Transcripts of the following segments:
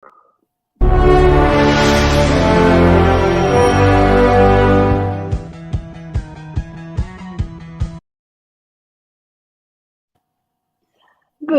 Good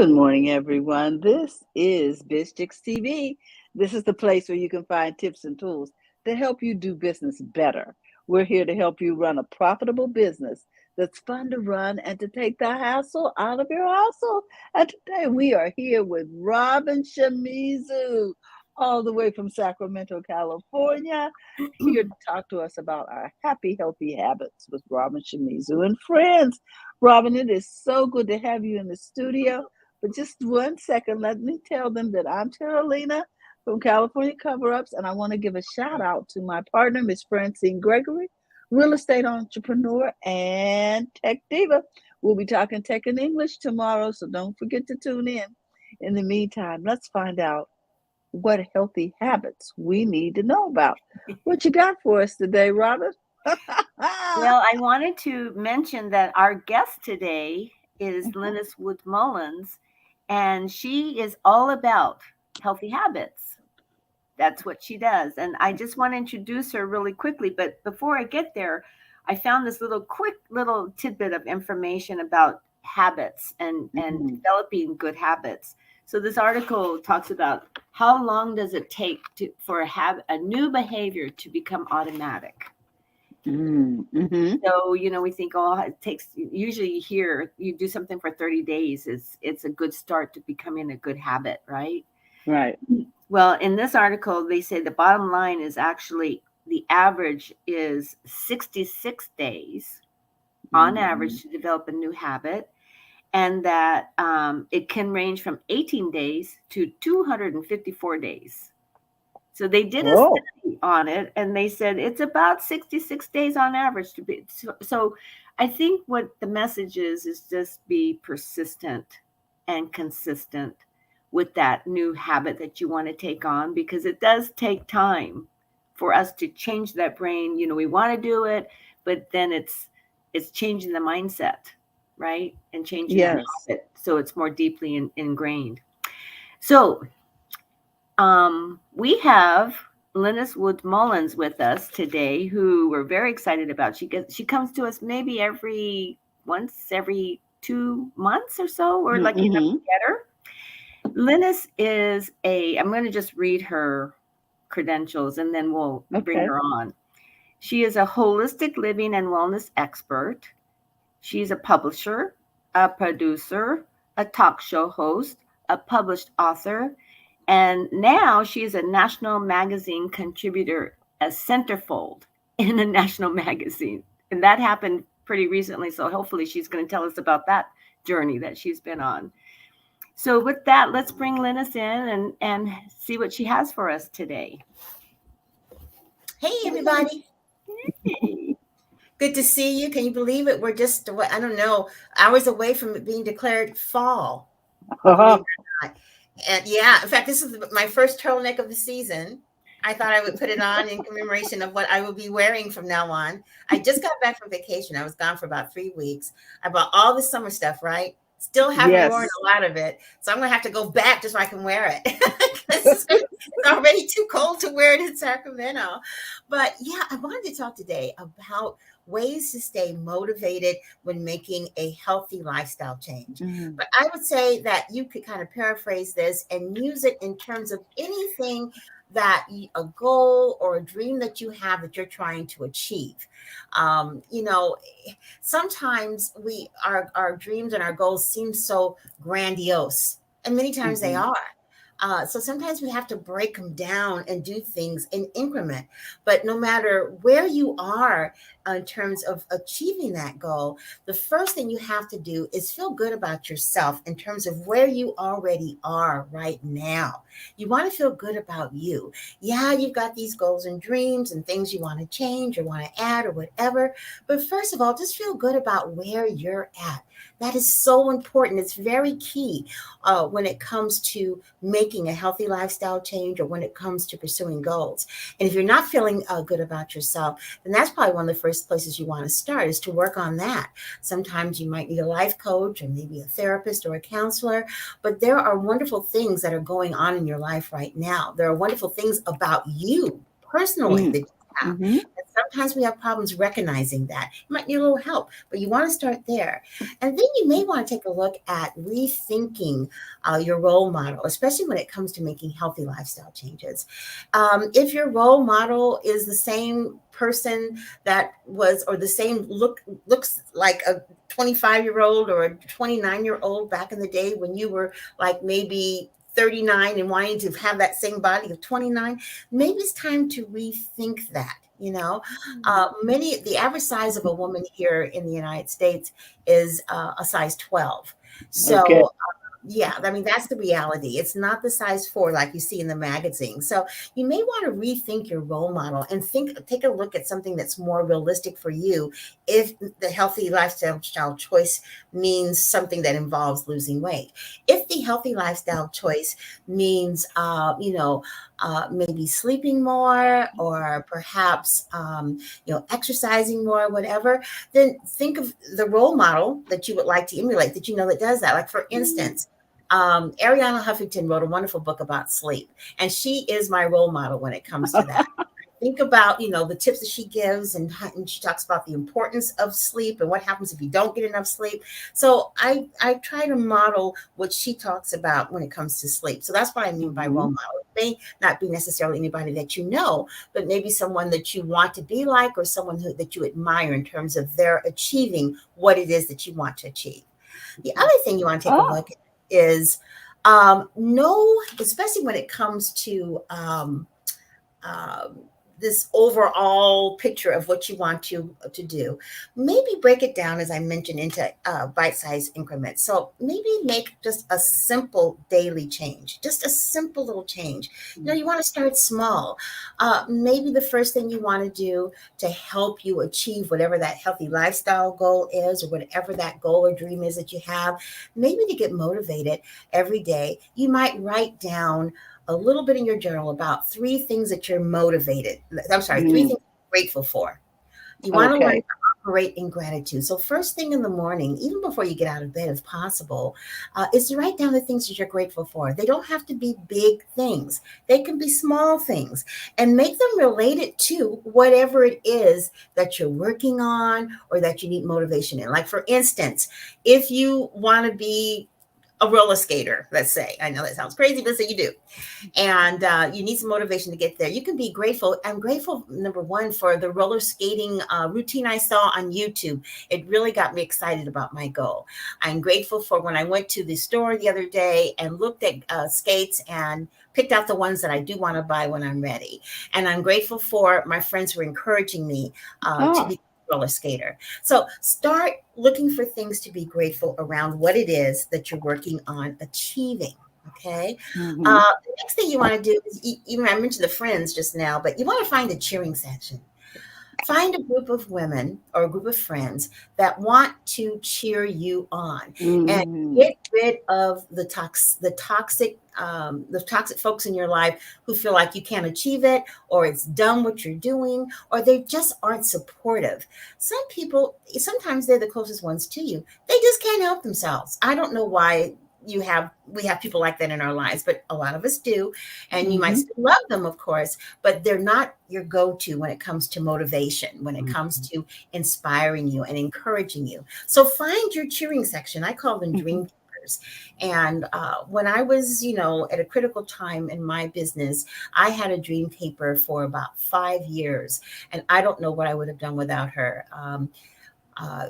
morning, everyone. This is BizChicks TV. This is the place where you can find tips and tools to help you do business better. We're here to help you run a profitable business that's fun to run and to take the hassle out of your hustle. And today we are here with Robin Shimizu, all the way from Sacramento, California, here to talk to us about our happy, healthy habits with Robin Shimizu and friends. Robin, it is so good to have you in the studio. But just 1 second, let me tell them that I'm Terralina from California Cover Ups, and I want to give a shout out to my partner, Miss Francine Gregory, real estate entrepreneur and tech diva. We'll be talking tech and English tomorrow, so don't forget to tune in. In the meantime, let's find out what healthy habits we need to know about. What you got for us today, Robin? Well, I wanted to mention that our guest today is Lynnis Mullins, and she is all about healthy habits. That's what she does. And I just want to introduce her really quickly. But before I get there, I found this quick little tidbit of information about habits and developing good habits. So this article talks about how long does it take for a new behavior to become automatic. Mm-hmm. So, we think, oh, it takes, usually here, you do something for 30 days. It's a good start to becoming a good habit, right? Right. Well, in this article, they say the bottom line is actually the average is 66 days on average to develop a new habit. And that it can range from 18 days to 254 days. So they did a study on it, and they said it's about 66 days on average to be. So I think what the message is just be persistent and consistent with that new habit that you want to take on, because it does take time for us to change that brain. We want to do it, but then it's changing the mindset, right? And changing the habit so it's more deeply ingrained. So we have Lynnis Mullins with us today, who we're very excited about. She comes to us maybe once every 2 months or so. We're lucky enough to get her. Lynnis is I'm going to just read her credentials and then we'll bring her on. She is a holistic living and wellness expert. She's a publisher, a producer, a talk show host, a published author, and now she is a national magazine contributor, a centerfold in a national magazine. And that happened pretty recently. So hopefully she's going to tell us about that journey that she's been on. So with that, let's bring Lynnis in and see what she has for us today. Hey, everybody. Hey. Good to see you. Can you believe it? We're just, I don't know, hours away from it being declared fall. And yeah, in fact, this is my first turtleneck of the season. I thought I would put it on in commemoration of what I will be wearing from now on. I just got back from vacation. I was gone for about 3 weeks. I bought all the summer stuff, right? Still haven't worn a lot of it. So I'm going to have to go back just so I can wear it. It's already too cold to wear it in Sacramento. But yeah, I wanted to talk today about ways to stay motivated when making a healthy lifestyle change. But I would say that you could kind of paraphrase this and use it in terms of anything that a goal or a dream that you have that you're trying to achieve. Sometimes our dreams and our goals seem so grandiose, and many times they are. So sometimes we have to break them down and do things in increment. But no matter where you are in terms of achieving that goal, the first thing you have to do is feel good about yourself in terms of where you already are right now. You want to feel good about you. Yeah, you've got these goals and dreams and things you want to change or want to add or whatever. But first of all, just feel good about where you're at. That is so important. It's very key when it comes to making a healthy lifestyle change or when it comes to pursuing goals. And if you're not feeling good about yourself, then that's probably one of the first places you want to start is to work on that. Sometimes you might need a life coach or maybe a therapist or a counselor, but there are wonderful things that are going on in your life right now. There are wonderful things about you personally that you have. Mm-hmm. And sometimes we have problems recognizing that. You might need a little help, but you want to start there. And then you may want to take a look at rethinking your role model, especially when it comes to making healthy lifestyle changes. If your role model is the same person that was, or the same looks like a 25-year-old or a 29-year-old back in the day when you were like maybe 39 and wanting to have that same body of 29, maybe it's time to rethink that. The average size of a woman here in the United States is a size 12. So Okay. yeah, I mean, that's the reality. It's not the size 4 like you see in the magazine. So you may want to rethink your role model and take a look at something that's more realistic for you. If the healthy lifestyle choice means something that involves losing weight, if the healthy lifestyle choice means, maybe sleeping more or perhaps, exercising more, whatever, then think of the role model that you would like to emulate that that does that. Like, for instance, Ariana Huffington wrote a wonderful book about sleep, and she is my role model when it comes to that. Think about, the tips that she gives, and she talks about the importance of sleep and what happens if you don't get enough sleep. So I try to model what she talks about when it comes to sleep. So that's what I mean by role model. It may not be necessarily anybody that you know, but maybe someone that you want to be like, or someone that you admire in terms of their achieving what it is that you want to achieve. The other thing you want to take a look at is especially when it comes to this overall picture of what you want to do, maybe break it down, as I mentioned, into bite-sized increments. So maybe make just a simple daily change, just a simple little change. You want to start small. Maybe the first thing you want to do to help you achieve whatever that healthy lifestyle goal is, or whatever that goal or dream is that you have, maybe to get motivated every day, you might write down a little bit in your journal about 3 things that you're motivated. I'm sorry, 3 things you're grateful for. You want to learn to operate in gratitude. So first thing in the morning, even before you get out of bed, if possible, is to write down the things that you're grateful for. They don't have to be big things. They can be small things, and make them related to whatever it is that you're working on or that you need motivation in. Like, for instance, if you want to be a roller skater, let's say. I know that sounds crazy, but say you do. And you need some motivation to get there. You can be grateful. I'm grateful, number one, for the roller skating routine I saw on YouTube. It really got me excited about my goal. I'm grateful for when I went to the store the other day and looked at skates and picked out the ones that I do want to buy when I'm ready. And I'm grateful for my friends who are encouraging me to be roller skater. So start looking for things to be grateful around what it is that you're working on achieving. Okay. The next thing you want to do is, even I mentioned the friends just now, but you want to find a cheering section. Find a group of women or a group of friends that want to cheer you on, and get rid of the toxic folks in your life who feel like you can't achieve it, or it's dumb what you're doing, or they just aren't supportive. Some people, sometimes they're the closest ones to you. They just can't help themselves. I don't know why we have people like that in our lives, but a lot of us do. And you might still love them, of course, but they're not your go-to when it comes to motivation, when it comes to inspiring you and encouraging you. So find your cheering section. I call them dream keepers. And when I was, at a critical time in my business, I had a dream keeper for about 5 years, and I don't know what I would have done without her.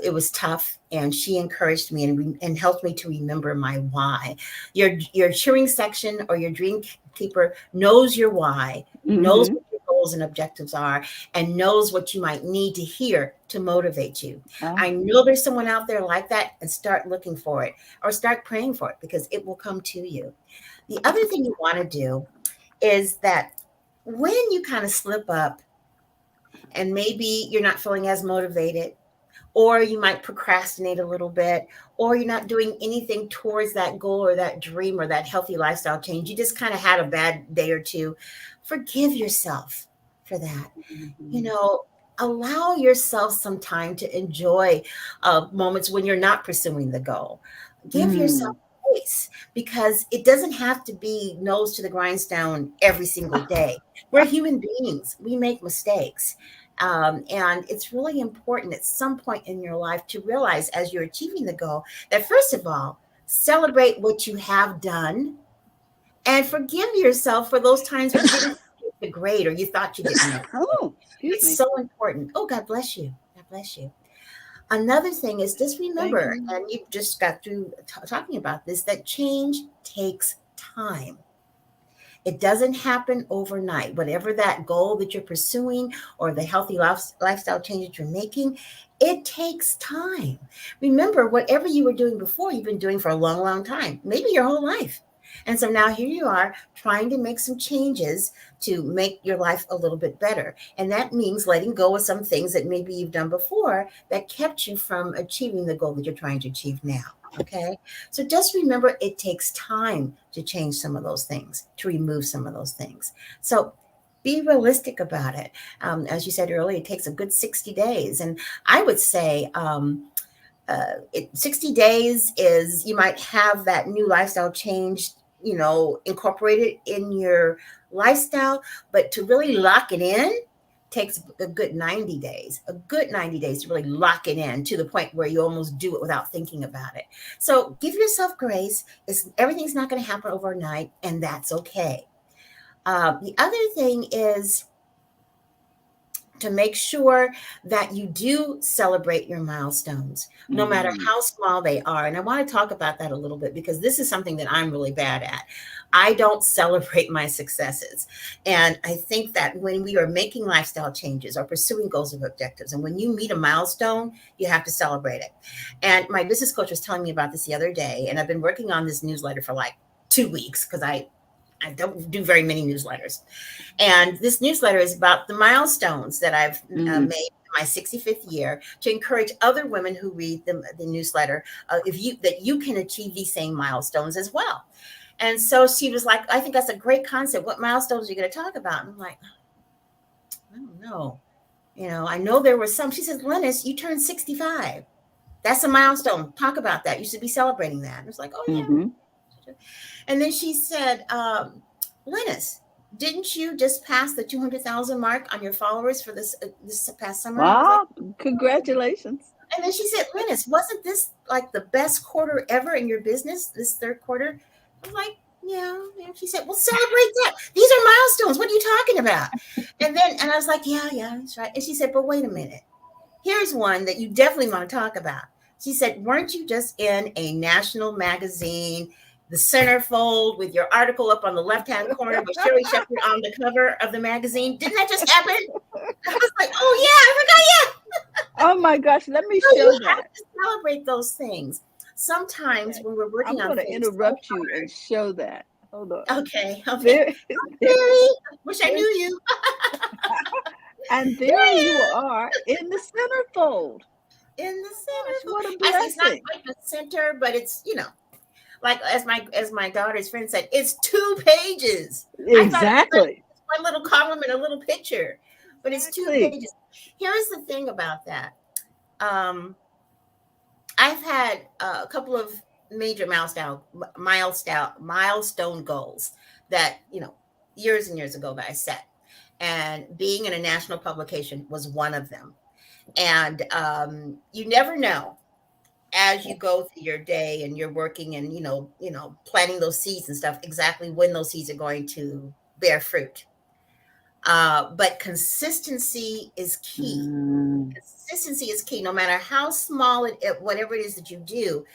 It was tough, and she encouraged me and helped me to remember my why. Your cheering section or your dream keeper knows your why, knows what your goals and objectives are, and knows what you might need to hear to motivate you. I know there's someone out there like that, and start looking for it, or start praying for it, because it will come to you. The other thing you want to do is that when you kind of slip up and maybe you're not feeling as motivated, or you might procrastinate a little bit, or you're not doing anything towards that goal or that dream or that healthy lifestyle change. You just kind of had a bad day or two. Forgive yourself for that. You know, allow yourself some time to enjoy moments when you're not pursuing the goal. Give yourself grace, because it doesn't have to be nose to the grindstone every single day. We're human beings, we make mistakes. And it's really important at some point in your life to realize, as you're achieving the goal, that first of all, celebrate what you have done and forgive yourself for those times when you didn't get the grade or you thought you didn't make it. Oh, excuse It's me. so important. Oh, God bless you. God bless you. Another thing is, just remember, you. and you just got through talking about this, that change takes time. It doesn't happen overnight. Whatever that goal that you're pursuing or the healthy lifestyle change that you're making, it takes time. Remember, whatever you were doing before, you've been doing for a long, long time, maybe your whole life. And so now here you are trying to make some changes to make your life a little bit better. And that means letting go of some things that maybe you've done before that kept you from achieving the goal that you're trying to achieve now. Okay. So just remember, it takes time to change some of those things, to remove some of those things. So be realistic about it. As you said earlier, it takes a good 60 days. And I would say 60 days is, you might have that new lifestyle change, you know, incorporated in your lifestyle, but to really lock it in takes a good 90 days, to really lock it in to the point where you almost do it without thinking about it. So give yourself grace. Everything's not going to happen overnight, and that's okay. The other thing is to make sure that you do celebrate your milestones, no matter how small they are. And I want to talk about that a little bit, because this is something that I'm really bad at. I don't celebrate my successes. And I think that when we are making lifestyle changes or pursuing goals or objectives, and when you meet a milestone, you have to celebrate it. And my business coach was telling me about this the other day, and I've been working on this newsletter for like 2 weeks, because I don't do very many newsletters. And this newsletter is about the milestones that I've made in my 65th year, to encourage other women who read the newsletter, that you can achieve these same milestones as well. And so she was like, I think that's a great concept. What milestones are you going to talk about? And I'm like, I don't know. You know, I know there were some. She says, Lynnis, you turned 65. That's a milestone. Talk about that. You should be celebrating that. And I was like, oh, yeah. And then she said, Lynnis, didn't you just pass the 200,000 mark on your followers for this past summer? Wow, like, congratulations. And then she said, Lynnis, wasn't this like the best quarter ever in your business, this third quarter? I was like, yeah. And she said, well, celebrate that. These are milestones. What are you talking about? And I was like, yeah, that's right. And she said, but wait a minute. Here's one that you definitely want to talk about. She said, weren't you just in a national magazine, the centerfold, with your article up on the left-hand corner with Sherry Shepherd on the cover of the magazine? Didn't that just happen? I was like, oh, yeah, I forgot. Yeah. Oh, my gosh. Let me show you that. Have to celebrate those things. Sometimes when we're working on things. I'm going to interrupt you and show that. Hold on. Okay. There, wish I knew you. And there you are in the centerfold. In the center. What a blessing. It's not quite the center, but it's, you know, like as my daughter's friend said, it's 2 pages. Exactly. It's one little column and a little picture, but it's 2 pages. Here's the thing about that. I've had a couple of major milestone goals that, you know, years and years ago that I set. And being in a national publication was one of them. And you never know, as you go through your day and you're working and, you know, planting those seeds and stuff, exactly when those seeds are going to bear fruit. But consistency is key. Consistency is key. No matter how small whatever it is that you do,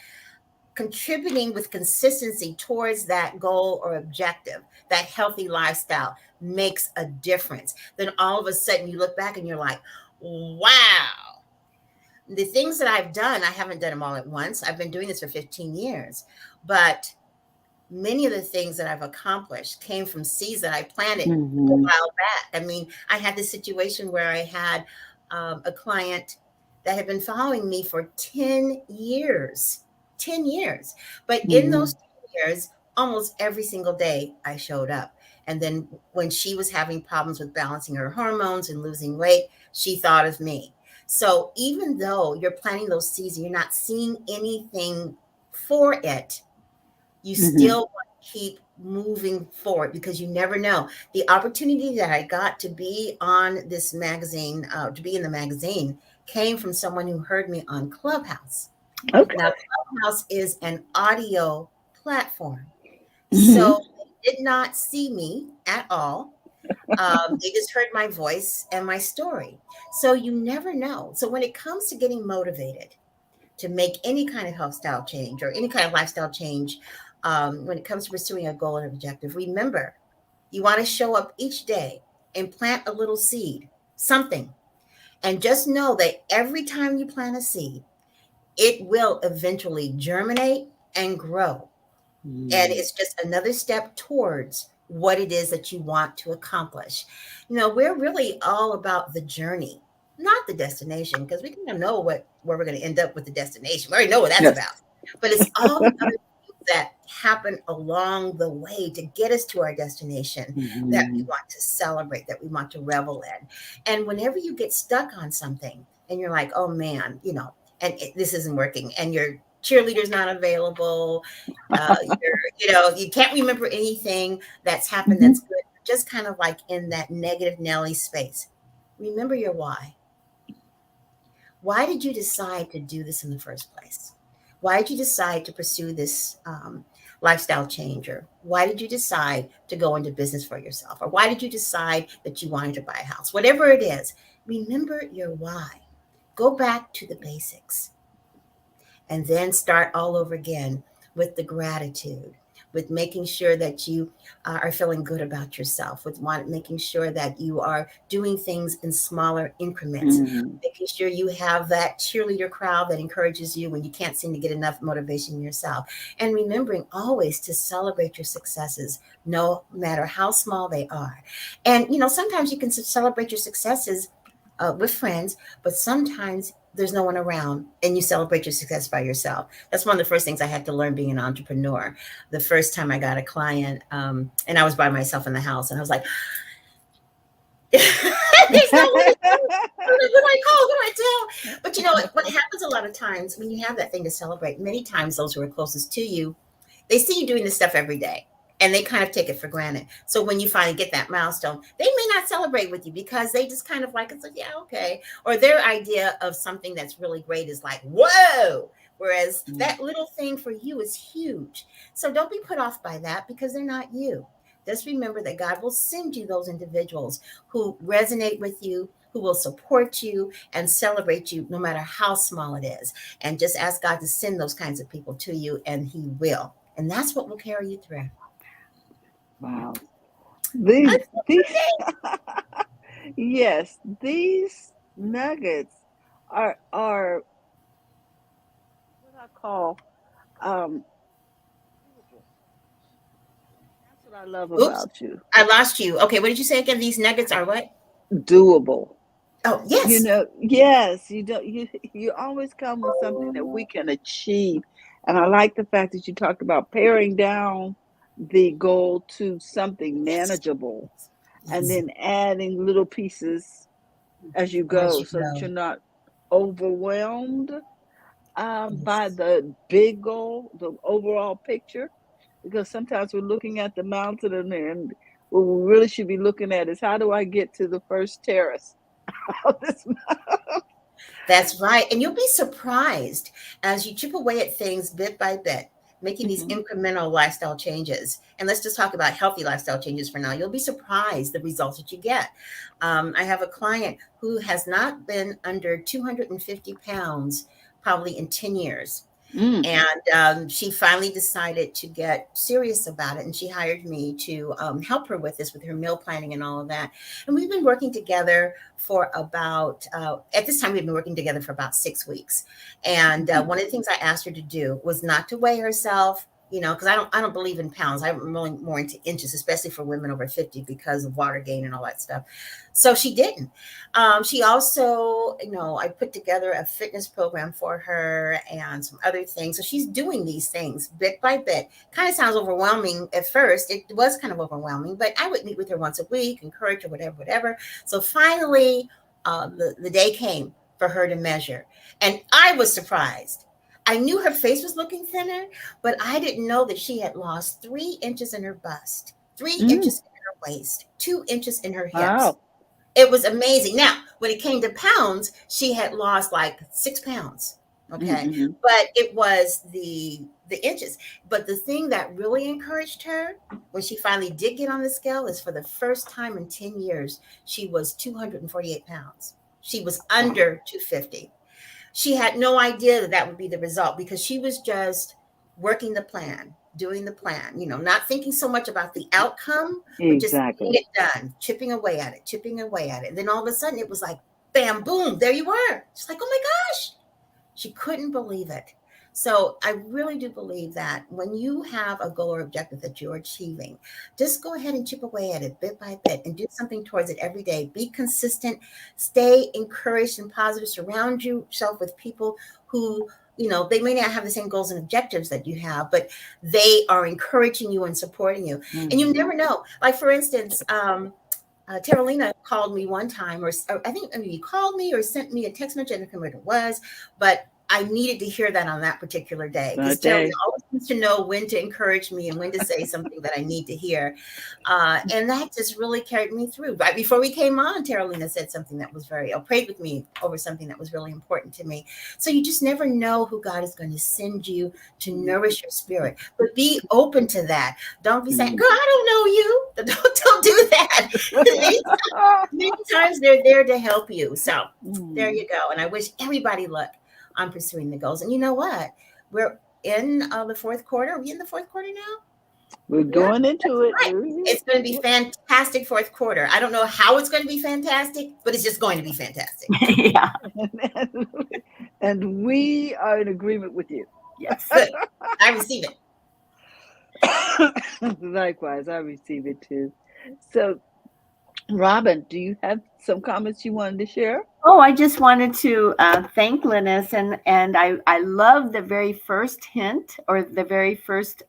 contributing with consistency towards that goal or objective, that healthy lifestyle, makes a difference. Then all of a sudden you look back and you're like, wow. The things that I've done, I haven't done them all at once. I've been doing this for 15 years, but many of the things that I've accomplished came from seeds that I planted a while back. I mean, I had this situation where I had a client that have been following me for 10 years. 10 years. But in Mm-hmm. those 10 years, almost every single day I showed up. And then when she was having problems with balancing her hormones and losing weight, she thought of me. So even though you're planting those seeds and you're not seeing anything for it, you Mm-hmm. still want to keep moving forward because you never know. The opportunity that I got to be on this magazine, to be in the magazine, came from someone who heard me on Clubhouse. Okay. Now, Clubhouse is an audio platform. Mm-hmm. So they did not see me at all. They just heard my voice and my story. So you never know. So when it comes to getting motivated to make any kind of health style change or any kind of lifestyle change, when it comes to pursuing a goal and objective, remember you want to show up each day and plant a little seed, something. And just know that every time you plant a seed, it will eventually germinate and grow. And Mm-hmm. it's just another step towards what it is that you want to accomplish. We're really all about the journey, not the destination, because we kind of know where we're going to end up with the destination. We already know what that's Yes. about. But it's all the other things that happen along the way to get us to our destination that we Mm-hmm. want to celebrate, that we want to revel in. And whenever you get stuck on something and you're like, oh man, this isn't working, and your cheerleader's not available, you can't remember anything that's happened Mm-hmm. that's good. Just kind of like in that negative Nelly space. Remember your why. Why did you decide to do this in the first place? Why did you decide to pursue this lifestyle change? Or why did you decide to go into business for yourself? Or why did you decide that you wanted to buy a house? Whatever it is, remember your why. Go back to the basics and then start all over again with the gratitude, with making sure that you are feeling good about yourself, with making sure that you are doing things in smaller increments, Mm-hmm. making sure you have that cheerleader crowd that encourages you when you can't seem to get enough motivation yourself, and remembering always to celebrate your successes, no matter how small they are. And sometimes you can celebrate your successes with friends, but sometimes there's no one around and you celebrate your success by yourself. That's one of the first things I had to learn being an entrepreneur. The first time I got a client, and I was by myself in the house, and I was like, there's no one to tell. Who do I call? Who do I tell? But what happens a lot of times when you have that thing to celebrate, many times those who are closest to you, they see you doing this stuff every day and they kind of take it for granted. So when you finally get that milestone, they may not celebrate with you because they just kind of like, it's like, yeah, okay. Or their idea of something that's really great is like, whoa. Whereas that little thing for you is huge. So don't be put off by that because they're not you. Just remember that God will send you those individuals who resonate with you, who will support you and celebrate you no matter how small it is. And just ask God to send those kinds of people to you, and He will. And that's what will carry you through. Wow. These yes, these nuggets are what I call um that's what I love Oops, about you. I lost you. Okay, what did you say again? These nuggets are what? Doable. Oh, yes. Yes, you don't you always come with something that we can achieve. And I like the fact that you talked about paring down the goal to something Yes. manageable and Yes. then adding little pieces as you As go you so that go. you're not overwhelmed by Yes. the big goal, the overall picture. Because sometimes we're looking at the mountain and what we really should be looking at is how do I get to the first terrace of this That's right. And you'll be surprised as you chip away at things bit by bit, making these mountain. incremental lifestyle changes. And let's just talk about healthy lifestyle changes for now. You'll be surprised the results that you get. I have a client who has not been under 250 pounds probably in 10 years. Mm, And she finally decided to get serious about it. And she hired me to help her with this, with her meal planning and all of that. And we've been working together for about, at this time, we've been working together for about 6 weeks. And mhm, one of the things I asked her to do was not to weigh herself, because I don't believe in pounds. I'm really more into inches, especially for women over 50 because of water gain and all that stuff. So she didn't. She also, I put together a fitness program for her and some other things. So she's doing these things bit by bit. Kind of sounds overwhelming at first. It was kind of overwhelming, but I would meet with her once a week, encourage her, whatever. So finally, the day came for her to measure. And I was surprised. I knew her face was looking thinner, but I didn't know that she had lost 3 inches in her bust, 3 inches in her waist, 2 inches in her hips. Wow. It was amazing. Now, when it came to pounds, she had lost like 6 pounds. Okay. Mm-hmm. But it was the inches. But the thing that really encouraged her when she finally did get on the scale is for the first time in 10 years, she was 248 pounds. She was under 250. She had no idea that would be the result because she was just working the plan, doing the plan, not thinking so much about the outcome, but just getting it done, chipping away at it. And then all of a sudden it was like, bam, boom, there you were. She's like, oh my gosh. She couldn't believe it. So I really do believe that when you have a goal or objective that you're achieving, just go ahead and chip away at it bit by bit and do something towards it every day. Be consistent, stay encouraged and positive, surround yourself with people who, they may not have the same goals and objectives that you have, but they are encouraging you and supporting you. Mm-hmm. And you never know. Like, for instance, Terralina called me one time, or I think you called me or sent me a text message. I don't remember what it was, but I needed to hear that on that particular day. Because Terralina always needs to know when to encourage me and when to say something that I need to hear. And that just really carried me through. Right before we came on, Terralina said something that was prayed with me over something that was really important to me. So you just never know who God is going to send you to nourish your spirit. But be open to that. Don't be saying, girl, I don't know you. Don't do that. Many times they're there to help you. So there you go. And I wish everybody luck on pursuing the goals. And you know what? We're in the fourth quarter. Are we in the fourth quarter now? We're going into it. Right. It's going to be fantastic fourth quarter. I don't know how it's going to be fantastic, but it's just going to be fantastic. Yeah. And we are in agreement with you. Yes. Good. I receive it. Likewise, I receive it too. So, Robin, do you have some comments you wanted to share? Oh, I just wanted to thank Lynnis, and I love the very first hint or the very first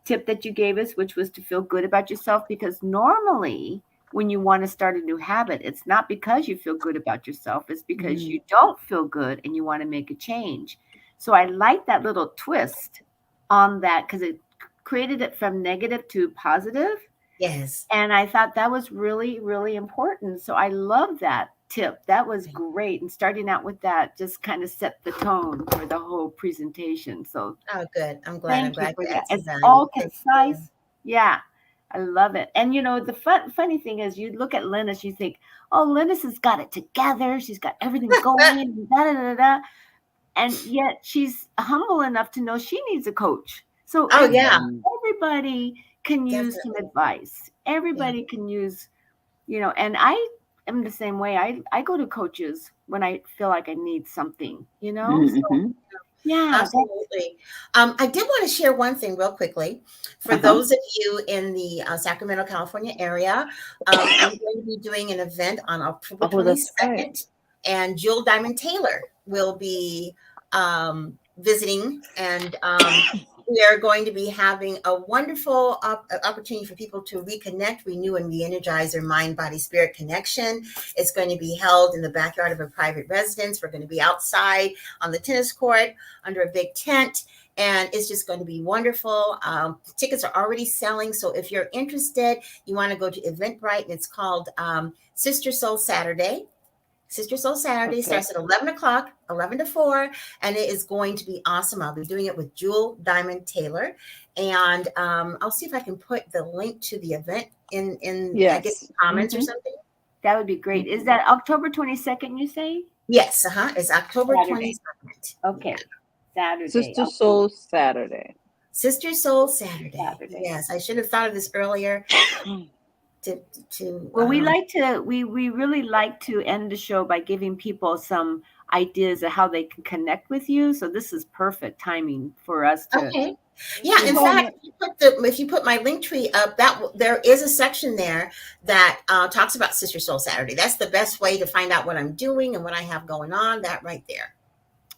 tip that you gave us, which was to feel good about yourself, because normally when you want to start a new habit, it's not because you feel good about yourself, it's because you don't feel good and you want to make a change. So I like that little twist on that because it created it from negative to positive. Yes. And I thought that was really, really important. So I love that tip. That was great. And starting out with that just kind of set the tone for the whole presentation. So good. I'm glad. It's all concise. Yeah. I love it. And the funny thing is you look at Lynnis, you think, oh, Lynnis has got it together. She's got everything going and da. And yet she's humble enough to know she needs a coach. So everybody can use some advice. Everybody can use, and I am the same way. I go to coaches when I feel like I need something, So, yeah, absolutely. I did want to share one thing real quickly. For those of you in the Sacramento, California area, I'm going to be doing an event on October 22nd, and Jewel Diamond Taylor will be visiting, and we are going to be having a wonderful opportunity for people to reconnect, renew, and re-energize their mind, body, spirit connection. It's going to be held in the backyard of a private residence. We're going to be outside on the tennis court under a big tent, and it's just going to be wonderful. Tickets are already selling, so if you're interested, you want to go to Eventbrite, and it's called Sister Soul Saturday. Sister Soul Saturday starts at 11 o'clock, 11 to 4, and it is going to be awesome. I'll be doing it with Jewel Diamond Taylor, and I'll see if I can put the link to the event in I guess, the comments or something. That would be great. Is that October 22nd, you say? Yes, it's October 22nd. Okay, Saturday. Sister Soul Saturday. Sister Soul Saturday. Yes, I should have thought of this earlier. Well, we really like to end the show by giving people some ideas of how they can connect with you. So this is perfect timing for us to. Okay. Yeah, in fact, if you put my link tree up, there is a section there that talks about Sister Soul Saturday. That's the best way to find out what I'm doing and what I have going on. That right there.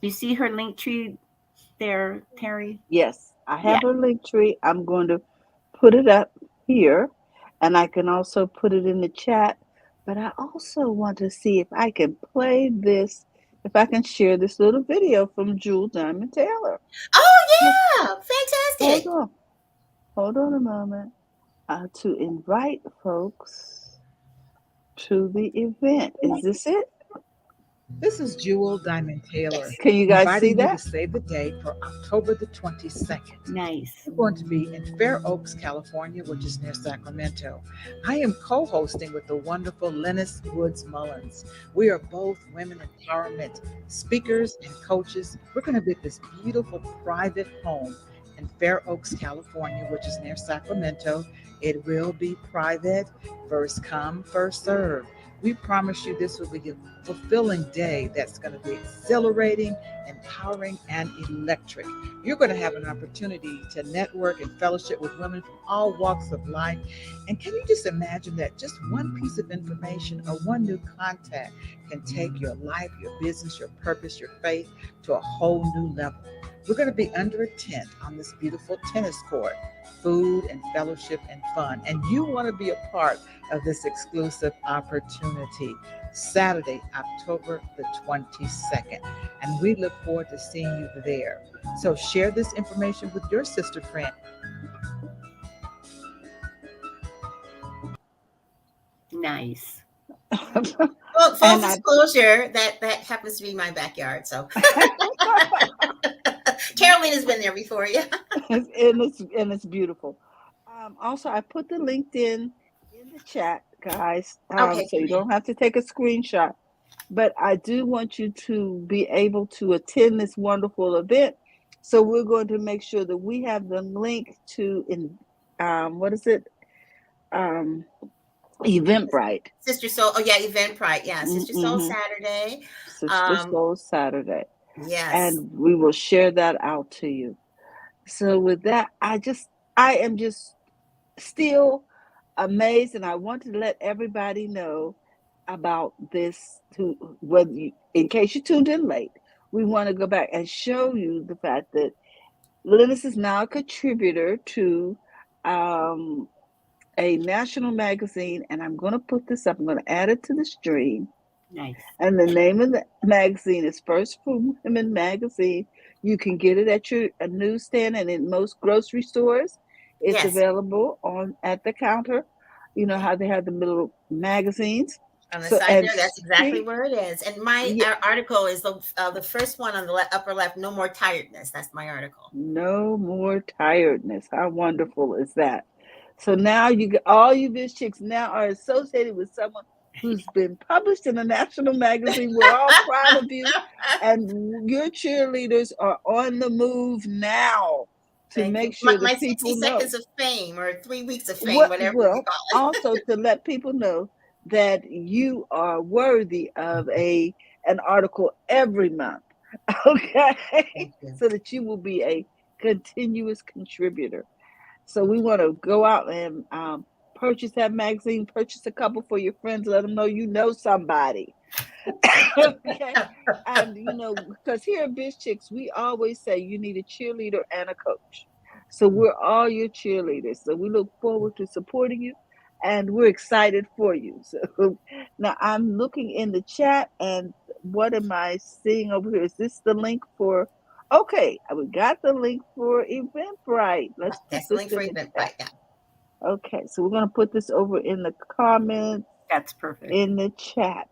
You see her link tree there, Terry? Yes, I have a link tree. I'm going to put it up here, and I can also put it in the chat. But I also want to see if I can play this, if I can share this little video from Jewel Diamond Taylor. Oh yeah, fantastic. Hold on a moment. To invite folks to the event. Is this it? This is Jewel Diamond Taylor. Can you guys see that? To save the date for October the 22nd. Nice. We're going to be in Fair Oaks, California, which is near Sacramento. I am co-hosting with the wonderful Lynnis Mullins. We are both women empowerment speakers and coaches. We're going to be at this beautiful private home in Fair Oaks, California, which is near Sacramento. It will be private, first come, first serve. We promise you this will be a fulfilling day that's going to be exhilarating, empowering, and electric. You're going to have an opportunity to network and fellowship with women from all walks of life. And can you just imagine that just one piece of information or one new contact can take your life, your business, your purpose, your faith to a whole new level? We're going to be under a tent on this beautiful tennis court, food and fellowship and fun. And you want to be a part of this exclusive opportunity. Saturday, October the 22nd. And we look forward to seeing you there. So share this information with your sister friend. Nice. Well, full disclosure, that happens to be my backyard. So Caroline has been there before, yeah. and it's beautiful. Also, I put the LinkedIn in the chat, guys, Okay, so you don't have to take a screenshot. But I do want you to be able to attend this wonderful event. So we're going to make sure that we have the link to what is it? Eventbrite. Sister Soul. Oh yeah, Eventbrite. Yeah, Sister Soul Saturday. Sister Soul Saturday. Yes. And we will share that out to you. So with that, I am just still amazed, and I want to let everybody know about this. In case you tuned in late, we want to go back and show you the fact that Lynnis is now a contributor to a national magazine, and I'm going to put this up. I'm going to add it to the stream. Nice. And the name of the magazine is First for Women Magazine. You can get it at your newsstand and in most grocery stores. It's available at the counter. You know how they have the little magazines on the side there. That's exactly where it is. And my article is the first one on the upper left. No more tiredness. That's my article. No more tiredness. How wonderful is that? So now all you BizChicks now are associated with someone who's been published in a national magazine. We're all proud of you, and your cheerleaders are on the move now to make sure that people know. My 60 seconds of fame or 3 weeks of fame, whatever you call it. Also to let people know that you are worthy of an article every month, okay? So that you will be a continuous contributor. So we want to go out and purchase that magazine, purchase a couple for your friends, let them know you know somebody. Okay? And, because here at BizChicks, we always say you need a cheerleader and a coach. So we're all your cheerleaders. So we look forward to supporting you, and we're excited for you. So now I'm looking in the chat, and what am I seeing over here? Is this the link for... Okay, we got the link for Eventbrite. That's the link for Eventbrite, yeah. Okay, so we're going to put this over in the comments. That's perfect. In the chat.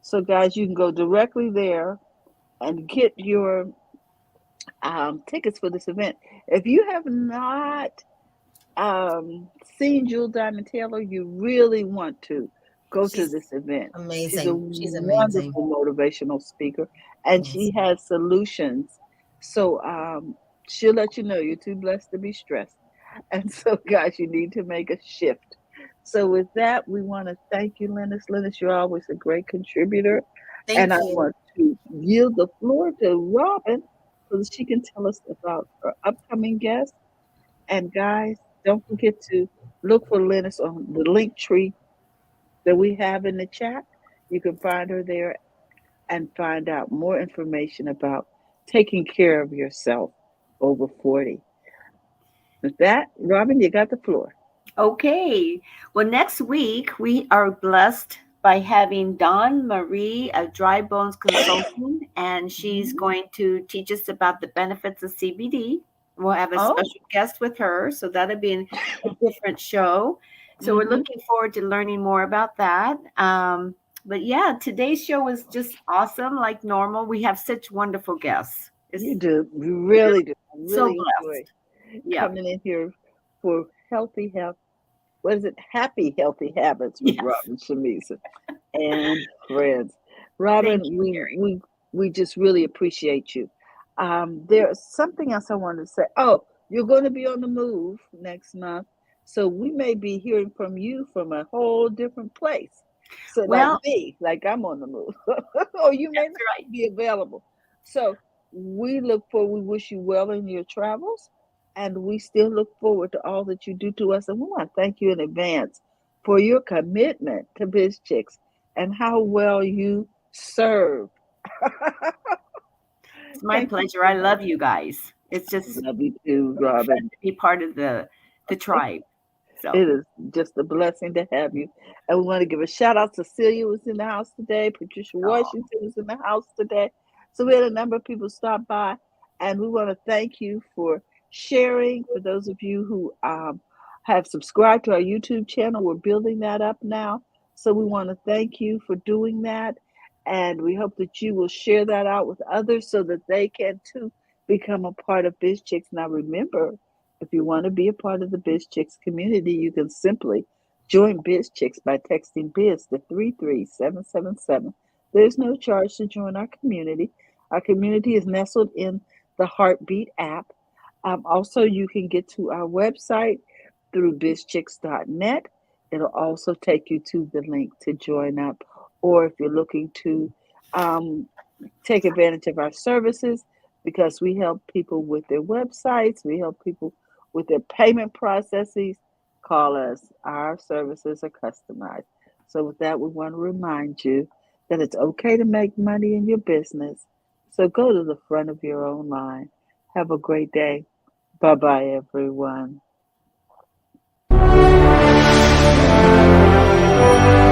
So, guys, you can go directly there and get your tickets for this event. If you have not seen Jewel Diamond Taylor, you really want to go to this event. Amazing. She's a wonderful motivational speaker, and she has solutions. So she'll let you know you're too blessed to be stressed. And so, guys, you need to make a shift. So with that, we want to thank you, Lynnis. Lynnis, you're always a great contributor. And Thank I you. want to yield the floor to Robin so that she can tell us about her upcoming guests. And guys, don't forget to look for Lynnis on the link tree that we have in the chat. You can find her there and find out more information about taking care of yourself over 40. With that, Robin, you got the floor. Okay. Well, next week we are blessed by having Dawn Marie, a dry bones consultant, and she's Mhm. going to teach us about the benefits of CBD. We'll have a Oh, special guest with her, so that'll be a different show. So we're hmm looking forward to learning more about that. But yeah, today's show was just awesome, like normal. We have such wonderful guests. you It's do. You really really do. I so really enjoy blessed. Yeah. coming in here for healthy health. What is it? Happy, healthy habits with Yes. Robin Shimizu and friends. Thank Robin, you, Carrie. we just really appreciate you. There's something else I wanted to say. Oh, you're going to be on the move next month, so we may be hearing from you from a whole different place. So, like Well, me, like I'm on the move, or you may that's not right. be available. So, we look for. We wish you well in your travels, and we still look forward to all that you do to us. And we want to thank you in advance for your commitment to BizChicks and how well you serve. It's my Thank you pleasure. so I much. love you guys. It's just Love you too, a pleasure Robin. to be part of the tribe. So It is just a blessing to have you. And we want to give a shout out to Celia was in the house today. Patricia oh, Washington was in the house today. So we had a number of people stop by, and we want to thank you for sharing. For those of you who have subscribed to our YouTube channel, we're building that up now. So we want to thank you for doing that, and we hope that you will share that out with others so that they can too become a part of BizChicks. Now remember, if you want to be a part of the BizChicks community, you can simply join BizChicks by texting Biz to 33777. There's no charge to join our community. Our community is nestled in the Heartbeat app. Also, you can get to our website through bizchicks.net. It'll also take you to the link to join up. Or if you're looking to um, take advantage of our services, because we help people with their websites, we help people with their payment processes, call us. Our services are customized. So, with that, we want to remind you that it's okay to make money in your business. So, go to the front of your own line. Have a great day. Bye bye, everyone.